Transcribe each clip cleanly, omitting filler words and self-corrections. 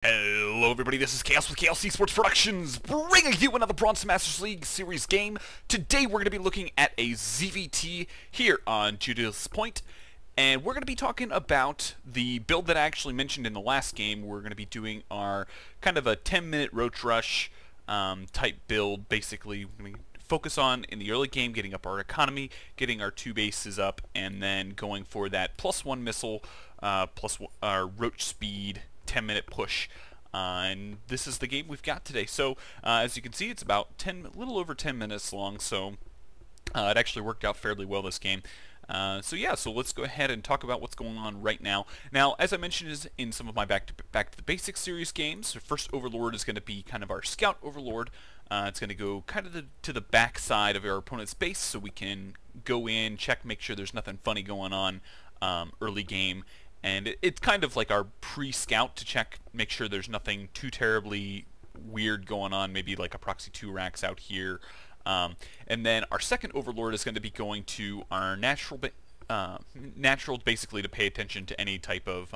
Hello everybody, this is Chaos with Chaos Esports Productions, bringing you another Bronze Masters League Series game. Today we're going to be looking at a ZvT here on Judas Point, and we're going to be talking about the build that I actually mentioned in the last game. We're going to be doing our kind of a 10-minute roach rush type build. Basically, we're going to focus on, in the early game, getting up our economy, getting our 2 bases up, and then going for that +1 missile, plus our roach speed 10-minute push, and this is the game we've got today. So as you can see, it's about a little over 10 minutes long, so it actually worked out fairly well this game. So let's go ahead and talk about what's going on right now. Now, as I mentioned in some of my Back to the Basics series games, the first Overlord is going to be kind of our Scout Overlord. It's going to go kind of to the back side of our opponent's base, so we can go in, check, make sure there's nothing funny going on early game. And it's kind of like our pre-scout to check, make sure there's nothing too terribly weird going on, maybe like a proxy 2 racks out here. And then our second Overlord is going to be going to our natural, basically to pay attention to any type of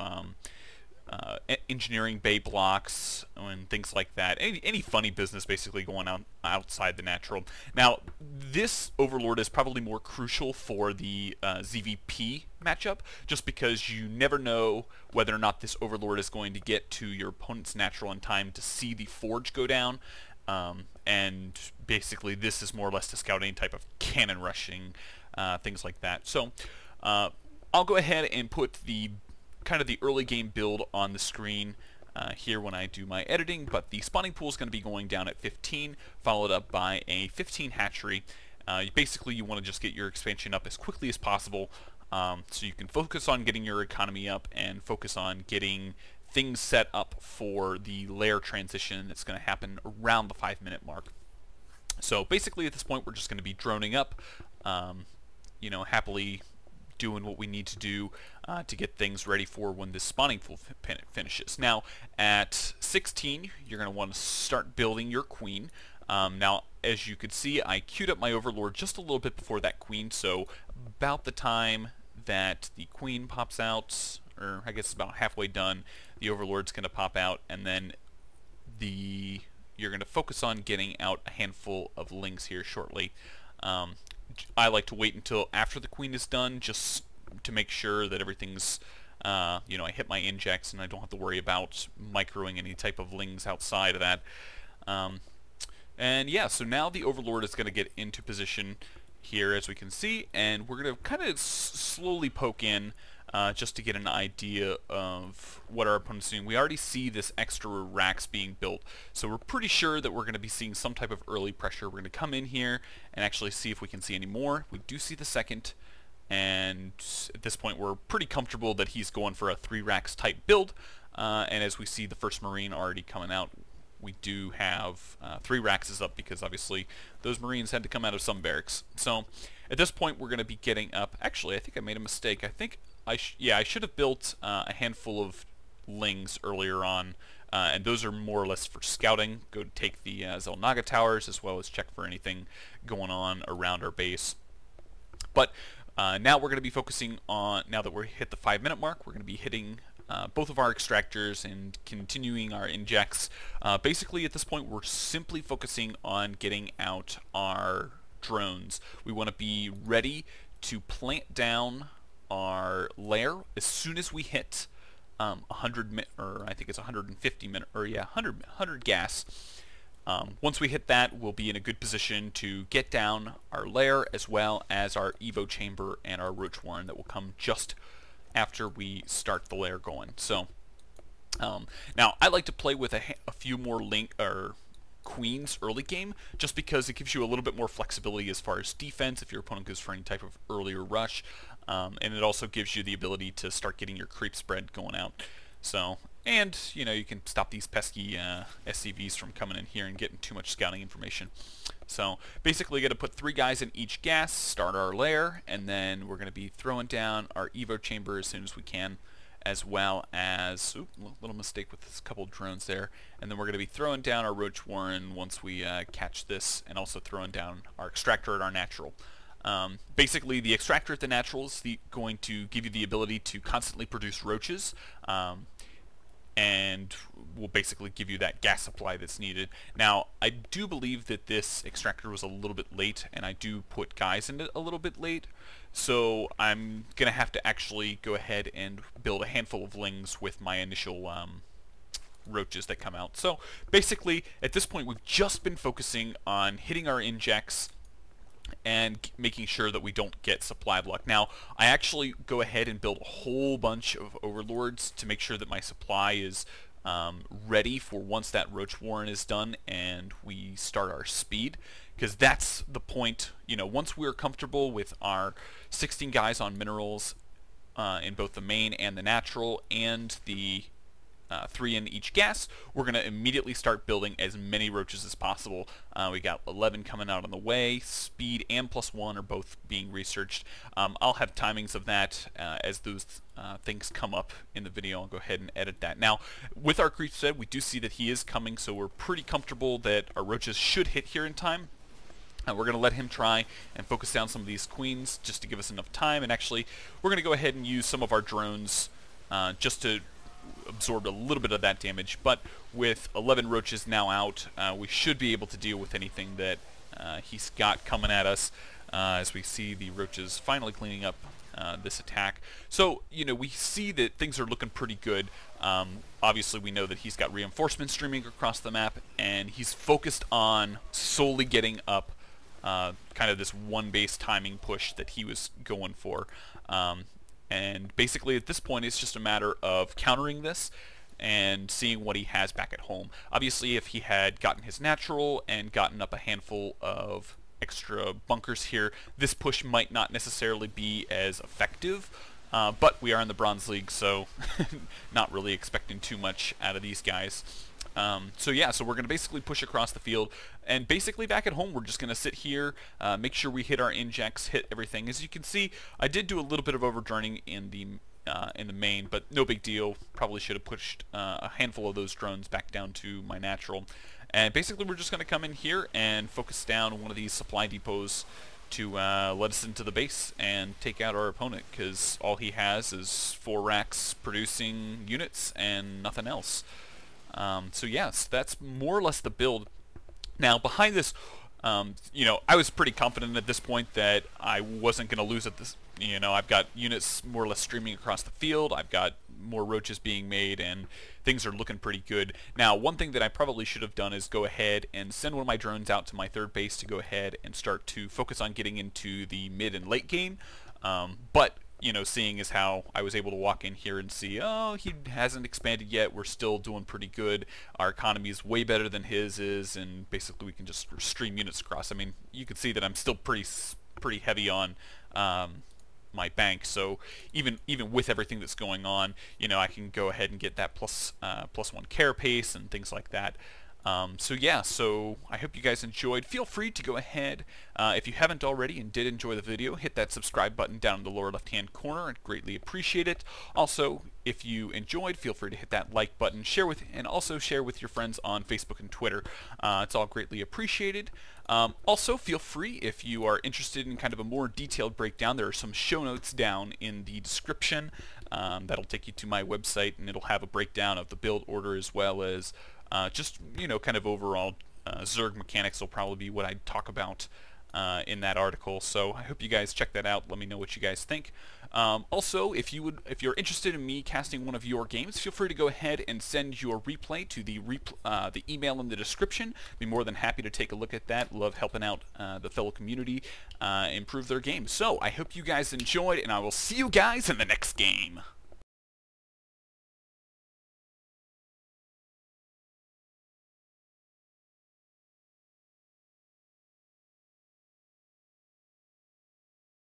engineering bay blocks and things like that. Any funny business basically going on outside the natural. Now, this Overlord is probably more crucial for the ZvP matchup, just because you never know whether or not this Overlord is going to get to your opponent's natural in time to see the forge go down. And basically this is more or less to scout any type of cannon rushing, things like that. So I'll go ahead and put the kind of the early game build on the screen here when I do my editing, but the spawning pool is going to be going down at 15, followed up by a 15 hatchery. Basically, you want to just get your expansion up as quickly as possible, so you can focus on getting your economy up and focus on getting things set up for the lair transition that's going to happen around the 5-minute mark. So basically at this point we're just going to be droning up, happily doing what we need to do to get things ready for when this spawning pool finishes. Now at 16 you're going to want to start building your queen. Now as you can see, I queued up my Overlord just a little bit before that queen, so about the time that the queen pops out, or I guess about halfway done, the Overlord's going to pop out, and then you're going to focus on getting out a handful of lings here shortly. I like to wait until after the queen is done, just to make sure that everything's, I hit my injects and I don't have to worry about microing any type of lings outside of that. And yeah, so now the Overlord is going to get into position here, as we can see, and we're going to kind of slowly poke in just to get an idea of what our opponent's doing. We already see this extra racks being built, so we're pretty sure that we're going to be seeing some type of early pressure. We're going to come in here and actually see if we can see any more. We do see the second, and at this point we're pretty comfortable that he's going for a 3 racks type build, and as we see the first Marine already coming out, we do have 3 racks is up, because obviously those Marines had to come out of some barracks. So at this point we're going to be getting up. Actually, I think I made a mistake. I think I should have built a handful of lings earlier on, and those are more or less for scouting. Go to take the Zelnaga towers, as well as check for anything going on around our base. But now we're going to be focusing on, now that we're hit the 5-minute mark, we're going to be hitting both of our extractors and continuing our injects. Basically at this point we're simply focusing on getting out our drones. We want to be ready to plant down our lair as soon as we hit 100 or I think it's 150 minute, or yeah, 100 gas. Once we hit that, we'll be in a good position to get down our lair, as well as our Evo chamber and our roach warren that will come just after we start the lair going. So now I like to play with a few more queens early game, just because it gives you a little bit more flexibility as far as defense if your opponent goes for any type of earlier rush, and it also gives you the ability to start getting your creep spread going out. So, and you can stop these pesky SCVs from coming in here and getting too much scouting information. So basically got to put 3 guys in each gas, start our lair, and then we're going to be throwing down our Evo chamber as soon as we can, as well as, little mistake with this couple drones there, and then we're going to be throwing down our roach warren once we catch this, and also throwing down our extractor at our natural. Basically the extractor at the natural is going to give you the ability to constantly produce roaches, and will basically give you that gas supply that's needed. Now, I do believe that this extractor was a little bit late, and I do put guys in it a little bit late, so I'm going to have to actually go ahead and build a handful of lings with my initial roaches that come out. So basically, at this point, we've just been focusing on hitting our injects and making sure that we don't get supply block. Now, I actually go ahead and build a whole bunch of overlords to make sure that my supply is ready for once that roach warren is done and we start our speed, because that's the point. You know, once we're comfortable with our 16 guys on minerals in both the main and the natural and the 3 in each gas, we're going to immediately start building as many roaches as possible. We got 11 coming out on the way. Speed and +1 are both being researched. I'll have timings of that as those things come up in the video. I'll go ahead and edit that. Now, with our creep set, we do see that he is coming, so we're pretty comfortable that our roaches should hit here in time. We're going to let him try and focus down some of these queens just to give us enough time, and actually we're going to go ahead and use some of our drones just to absorb a little bit of that damage. But with 11 roaches now out, we should be able to deal with anything that he's got coming at us, as we see the roaches finally cleaning up this attack. So, you know, we see that things are looking pretty good. Obviously we know that he's got reinforcements streaming across the map, and he's focused on solely getting up kind of this one base timing push that he was going for. And basically at this point it's just a matter of countering this and seeing what he has back at home. Obviously if he had gotten his natural and gotten up a handful of extra bunkers here, this push might not necessarily be as effective, but we are in the Bronze League, so not really expecting too much out of these guys. So yeah, so we're going to basically push across the field, and basically back at home we're just going to sit here, make sure we hit our injects, hit everything. As you can see, I did do a little bit of overdroning in the main, but no big deal. Probably should have pushed a handful of those drones back down to my natural. And basically we're just going to come in here and focus down one of these supply depots to let us into the base and take out our opponent, because all he has is 4 racks producing units and nothing else. So yes, that's more or less the build. Now behind this, you know, I was pretty confident at this point that I wasn't going to lose at this. You know, I've got units more or less streaming across the field. I've got more roaches being made, and things are looking pretty good. Now, one thing that I probably should have done is go ahead and send one of my drones out to my 3rd base to go ahead and start to focus on getting into the mid and late game. But you know, seeing as how I was able to walk in here and see, oh, he hasn't expanded yet, we're still doing pretty good, our economy is way better than his is, and basically we can just stream units across. I mean, you can see that I'm still pretty heavy on my bank, so even with everything that's going on, you know, I can go ahead and get that +1 care pace and things like that. So yeah, so I hope you guys enjoyed. Feel free to go ahead, if you haven't already and did enjoy the video, hit that subscribe button down in the lower left hand corner. I'd greatly appreciate it. Also, if you enjoyed, feel free to hit that like button, and also share with your friends on Facebook and Twitter. It's all greatly appreciated. Also, feel free, if you are interested in kind of a more detailed breakdown, there are some show notes down in the description that'll take you to my website, and it'll have a breakdown of the build order as well as just, you know, kind of overall Zerg mechanics will probably be what I talk about in that article. So I hope you guys check that out. Let me know what you guys think. Also, if you're interested in me casting one of your games, feel free to go ahead and send your replay to the email in the description. Be more than happy to take a look at that. Love helping out the fellow community improve their games. So I hope you guys enjoyed, and I will see you guys in the next game.